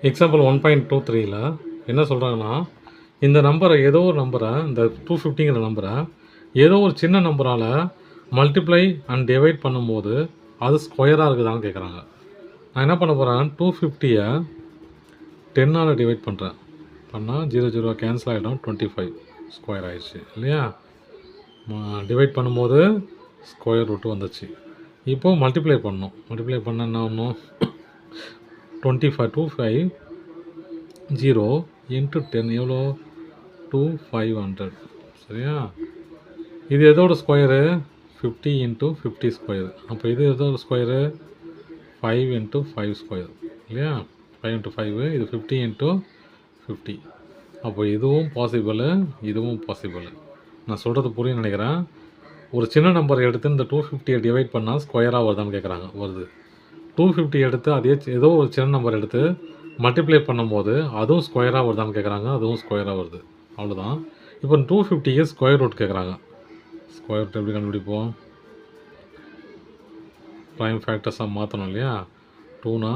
Example 1.23ல என்ன சொல்கிறாங்கன்னா, இந்த நம்பரை ஏதோ ஒரு நம்பரை இந்த 250ங்கிற நம்பரை ஏதோ ஒரு சின்ன நம்பரால் மல்டிப்ளை அண்ட் டிவைட் பண்ணும்போது அது ஸ்கொயராக இருக்குதான்னு கேட்குறாங்க. நான் என்ன பண்ண போகிறேன், 250யை 10ஆல் டிவைட் பண்ணுறேன். பண்ணால் 0 கேன்சல் ஆகிடும், 25 ஸ்கொயர் ஆகிடுச்சு இல்லையா. டிவைட் பண்ணும்போது ஸ்கொயர் ரூட்டு வந்துச்சு. இப்போது மல்டிப்ளை பண்ணணும். மல்டிப்ளை பண்ண என்ன ஒன்றும் 25 0 இன்ட்டு 10 எவ்வளோ 2500 சரியா. இது எதோட ஸ்கொயரு 50 இன்ட்டு 50 ஸ்கொயர். அப்போ இது எதோட ஸ்கொயரு 5 இன்ட்டு 5 ஸ்கொயர் இல்லையா. 5 இன்ட்டு 5 இது 50 இன்ட்டு 50. அப்போ இதுவும் பாசிபிள், இதுவும் பாசிபிள். நான் சொல்கிறது புரியுன்னு நினைக்கிறேன். ஒரு சின்ன நம்பர் எடுத்து இந்த 250யை டிவைட் பண்ணால் ஸ்கொயராக வருதான்னு கேட்குறாங்க. வருது. 250 எடுத்து அதே ஏதோ ஒரு சின்ன நம்பர் எடுத்து மல்டிப்ளை பண்ணும்போது அதுவும் ஸ்கொயராக வருதான்னு கேட்குறாங்க. அதுவும் ஸ்கொயராக வருது. அவ்வளோதான். இப்போ 250க்கு ஸ்கொயர் ரூட் கேட்குறாங்க. ஸ்கொயர் ரூட் எப்படி கண்டுபிடிப்போம், ப்ரைம் ஃபேக்டர்ஸாக மாற்றணும் இல்லையா. 2னா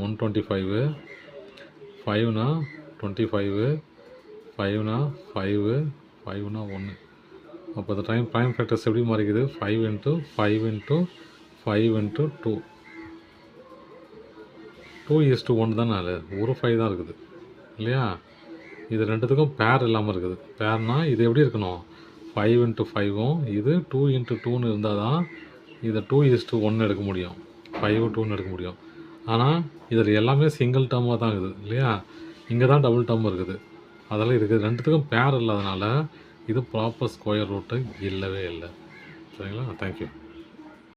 125, 5னா 25, 5னா 5, 5னா 1. அப்போ இந்த ப்ரைம் ஃபேக்டர்ஸ் எப்படி மாறிக்குது, 5 இன்ட்டு 5 இன்ட்டு 5 இன்ட்டு 2. 2:1 தானே. அது ஒரு 5 தான் இருக்குது இல்லையா. இது ரெண்டுத்துக்கும் பேர் இல்லாமல் இருக்குது. பேர்னால் இது எப்படி இருக்கணும், 5 இன்ட்டு 5ம் இது 2 இன்ட்டு 2ன்னு இருந்தால் தான் இதை 2:1 எடுக்க முடியும், 5 2ன்னு எடுக்க முடியும். ஆனால் இதில் எல்லாமே சிங்கிள் டேர்மாக தான் இருக்குது இல்லையா. இங்கே தான் டபுள் டேர்ம் இருக்குது. அதெல்லாம் இருக்குது. ரெண்டுத்துக்கும் பேர் இல்லாதனால இது ப்ராப்பர் ஸ்கொயர் ரூட்டு இல்லவே இல்லை. சரிங்களா. தேங்க்யூ.